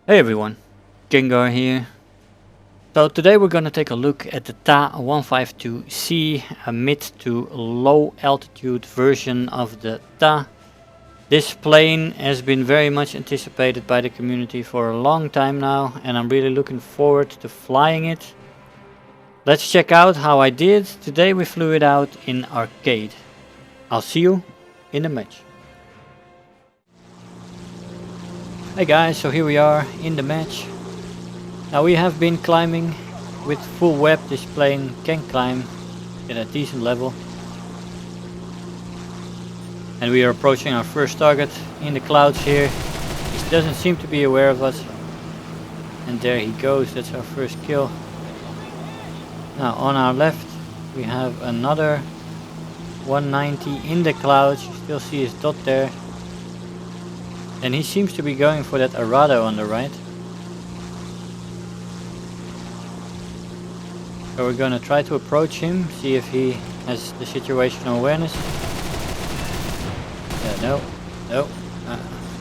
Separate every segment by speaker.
Speaker 1: Hey everyone, Gengar here. So today we're gonna take a look at the Ta-152C, a mid to low altitude version of the Ta. This plane has been very much anticipated by the community for a long time now, and I'm really looking forward to flying it. Let's check out how I did. Today we flew it out in arcade. I'll see you in the match. Hey guys, so here we are in the match. Now we have been climbing with full web. This plane can climb at a decent level. And we are approaching our first target in the clouds here. He doesn't seem to be aware of us. And there he goes, that's our first kill. Now on our left we have another 190 in the clouds. You still see his dot there. And he seems to be going for that Arado on the right. So we're gonna try to approach him, see if he has the situational awareness. Yeah, no.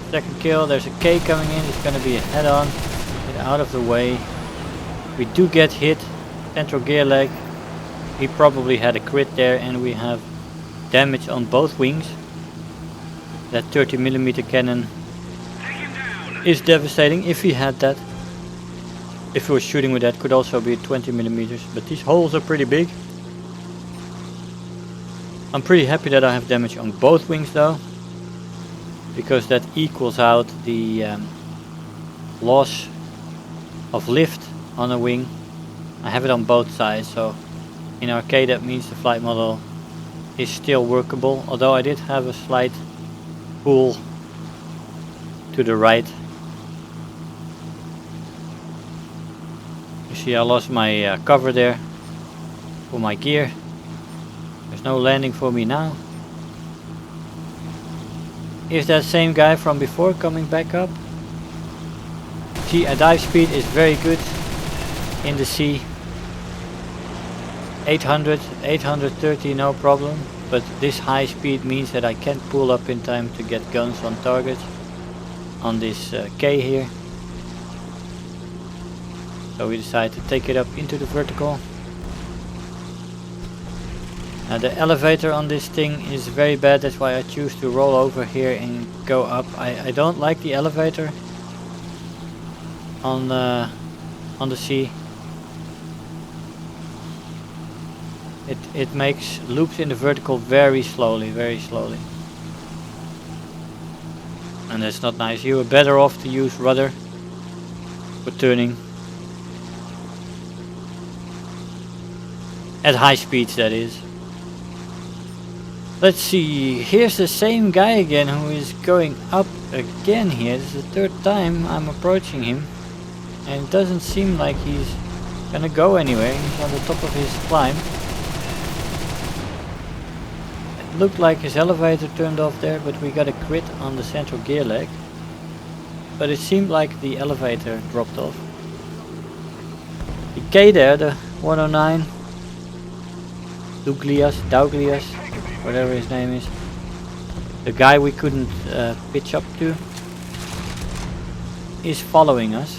Speaker 1: Second kill, there's a K coming in, it's gonna be a head-on. Get out of the way. We do get hit, central gear leg. He probably had a crit there, and we have damage on both wings. That 30mm cannon is devastating if he had that. If he was shooting with that, could also be 20mm, but these holes are pretty big. I'm pretty happy that I have damage on both wings though, because that equals out the loss of lift on a wing. I have it on both sides, so in arcade that means the flight model is still workable, although I did have a slight pull to the right. You see I lost my cover there for my gear. There's no landing for me now. Is that same guy from before coming back up? See, a dive speed is very good in the sea. 800, 830 no problem, but this high speed means that I can't pull up in time to get guns on target on this K here. So we decide to take it up into the vertical. Now the elevator on this thing is very bad, that's why I choose to roll over here and go up. I don't like the elevator on the sea. It makes loops in the vertical very slowly. And that's not nice. You are better off to use rudder for turning. At high speeds, that is. Let's see, here's the same guy again who is going up again here. This is the third time I'm approaching him. And it doesn't seem like he's gonna go anywhere. He's on the top of his climb. It looked like his elevator turned off there, but we got a crit on the central gear leg. But it seemed like the elevator dropped off. The K there, the 109. Douglas, whatever his name is. The guy we couldn't pitch up to is following us.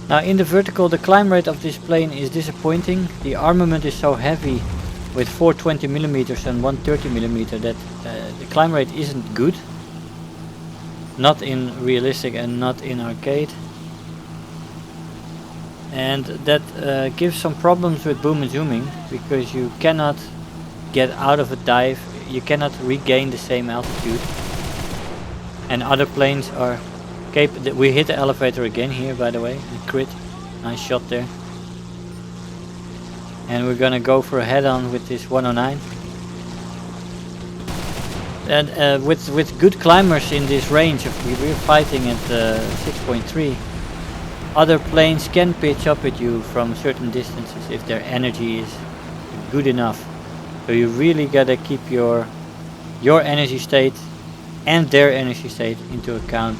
Speaker 1: Now in the vertical the climb rate of this plane is disappointing. The armament is so heavy with 420mm and 130mm that the climb rate isn't good. Not in realistic and not in arcade. And that gives some problems with boom and zooming, because you cannot get out of a dive, you cannot regain the same altitude. And other planes are capable. We hit the elevator again here, by the way, the crit, nice shot there. And we're gonna go for a head-on with this 109. And with good climbers in this range, if we're fighting at 6.3. Other planes can pitch up at you from certain distances if their energy is good enough. So you really gotta keep your energy state and their energy state into account,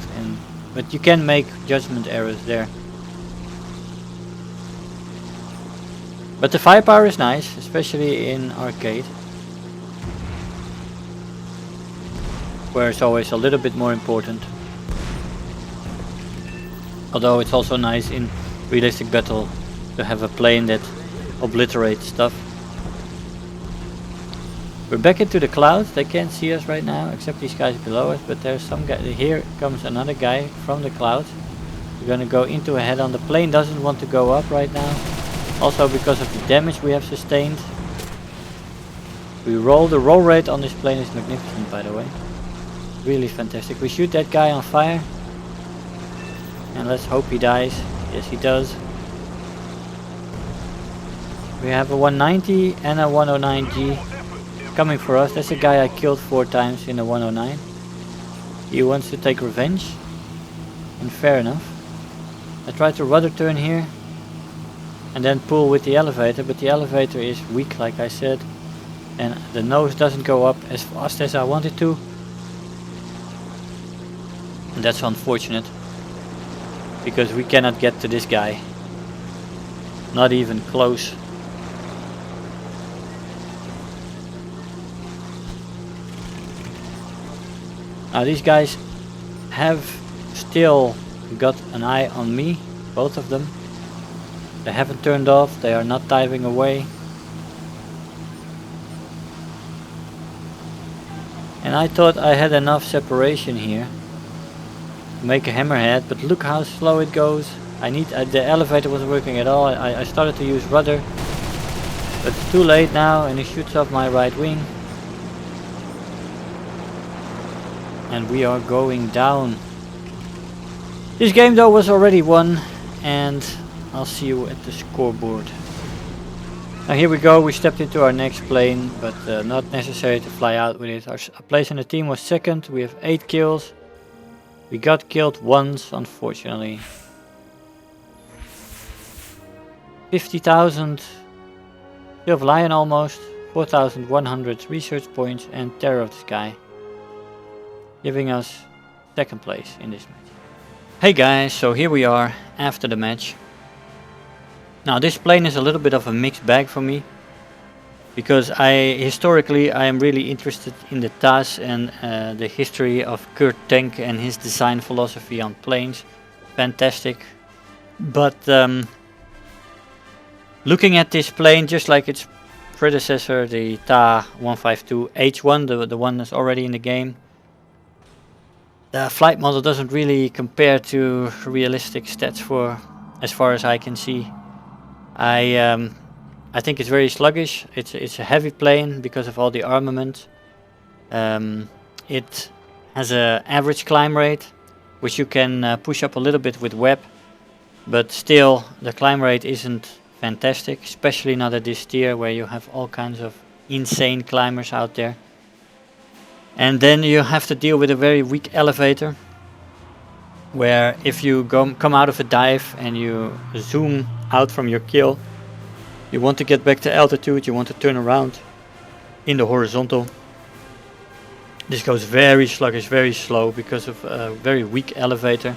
Speaker 1: but you can make judgment errors there. But the firepower is nice, especially in arcade, where it's always a little bit more important. Although it's also nice in realistic battle to have a plane that obliterates stuff. We're back into the clouds. They can't see us right now, except these guys below us. But there's some guy. Here comes another guy from the clouds. We're gonna go into a head-on. The plane doesn't want to go up right now. Also because of the damage we have sustained. The roll rate on this plane is magnificent, by the way. Really fantastic. We shoot that guy on fire. And let's hope he dies. Yes, he does. We have a 190 and a 109G coming for us. That's a guy I killed 4 times in a 109. He wants to take revenge. And fair enough. I tried to rudder turn here. And then pull with the elevator. But the elevator is weak, like I said. And the nose doesn't go up as fast as I wanted to. And that's unfortunate. Because we cannot get to this guy. Not even close. Now these guys have still got an eye on me, both of them. They haven't turned off, they are not diving away. And I thought I had enough separation here to make a hammerhead, but look how slow it goes. The elevator wasn't working at all. I started to use rudder, but it's too late now and it shoots off my right wing. And we are going down. This game though was already won, and I'll see you at the scoreboard. Now here we go, we stepped into our next plane, but not necessary to fly out with it. Our place in the team was second, we have 8 kills. We got killed once, unfortunately. 50,000 Silver Lion almost, 4,100 research points and Terror of the Sky. Giving us second place in this match. Hey guys, so here we are after the match. Now this plane is a little bit of a mixed bag for me. Because historically I am really interested in the TAS and the history of Kurt Tank and his design philosophy on planes. Fantastic. But looking at this plane, just like its predecessor, the Ta 152H1, the one that's already in the game, the flight model doesn't really compare to realistic stats for as far as I can see. I think it's very sluggish. It's a heavy plane because of all the armament. It has an average climb rate, which you can push up a little bit with web, but still the climb rate isn't fantastic, especially not at this tier where you have all kinds of insane climbers out there. And then you have to deal with a very weak elevator, where if you come out of a dive and you zoom out from your kill, you want to get back to altitude, you want to turn around in the horizontal. This goes very sluggish, very slow because of a very weak elevator.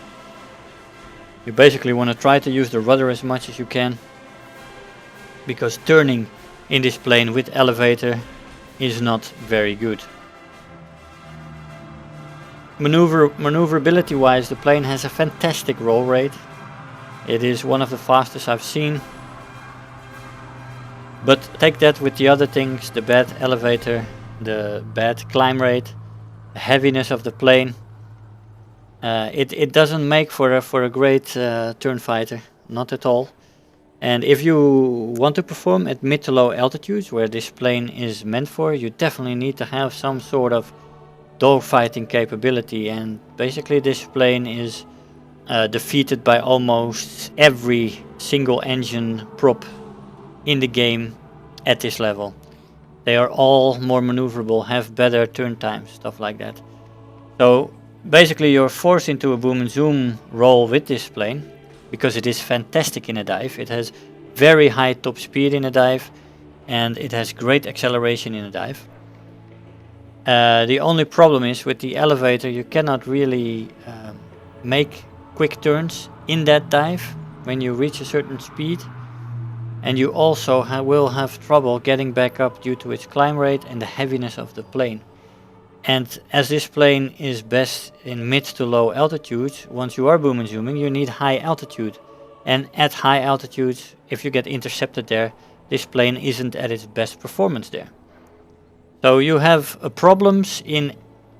Speaker 1: You basically want to try to use the rudder as much as you can, because turning in this plane with elevator is not very good. Maneuverability wise, the plane has a fantastic roll rate. It is one of the fastest I've seen. But take that with the other things, the bad elevator, the bad climb rate, the heaviness of the plane. It doesn't make for a great turn fighter, not at all. And if you want to perform at mid to low altitudes, where this plane is meant for, you definitely need to have some sort of dogfighting capability. And basically this plane is defeated by almost every single engine prop in the game at this level. They are all more maneuverable, have better turn times, stuff like that. So basically you're forced into a boom and zoom roll with this plane, because it is fantastic in a dive. It has very high top speed in a dive, and it has great acceleration in a dive. The only problem is with the elevator, you cannot really make quick turns in that dive when you reach a certain speed. And you also will have trouble getting back up due to its climb rate and the heaviness of the plane. And as this plane is best in mid to low altitudes, once you are boom and zooming, you need high altitude. And at high altitudes, if you get intercepted there, this plane isn't at its best performance there. So you have problems in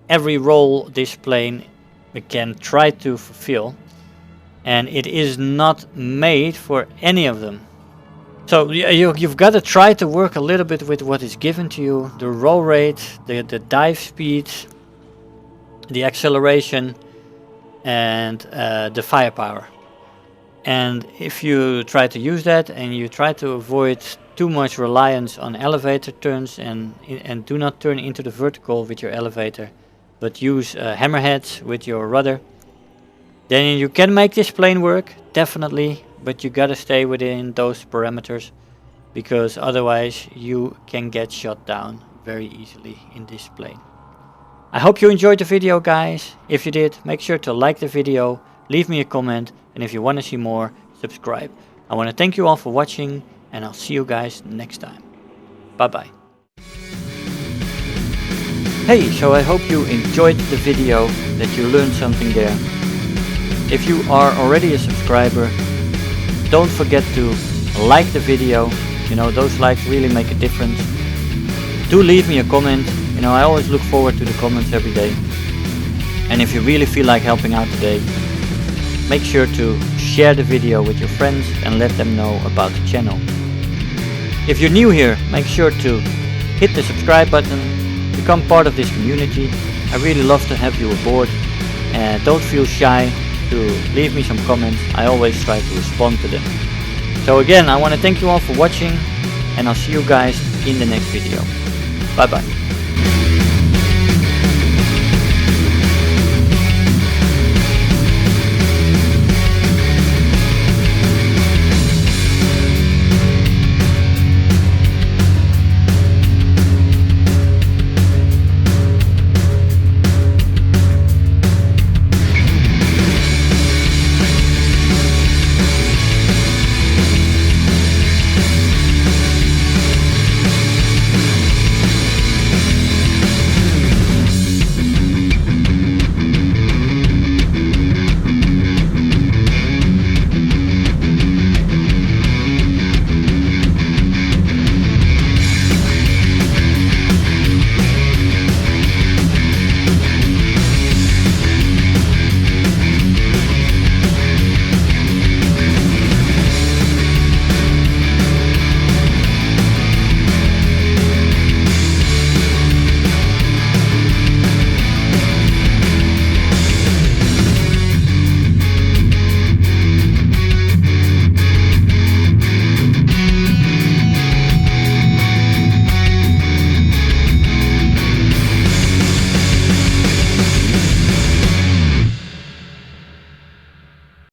Speaker 1: every role this plane can try to fulfill. And it is not made for any of them. So you've got to try to work a little bit with what is given to you. The roll rate, the dive speed, the acceleration, and the firepower. And if you try to use that and you try to avoid too much reliance on elevator turns and do not turn into the vertical with your elevator, but use hammerheads with your rudder, then you can make this plane work, definitely. But you gotta stay within those parameters, because otherwise you can get shot down very easily in this plane. I hope you enjoyed the video, guys. If you did, make sure to like the video, leave me a comment, and if you want to see more, subscribe. I want to thank you all for watching, and I'll see you guys next time. Bye bye. Hey, so I hope you enjoyed the video, that you learned something there. If you are already a subscriber, don't forget to like the video. You know, those likes really make a difference. Do leave me a comment. You know, I always look forward to the comments every day. And if you really feel like helping out today, make sure to share the video with your friends and let them know about the channel. If you're new here, make sure to hit the subscribe button, become part of this community. I really love to have you aboard, and don't feel shy to leave me some comments. I always try to respond to them. So again, I want to thank you all for watching, and I'll see you guys in the next video. Bye bye.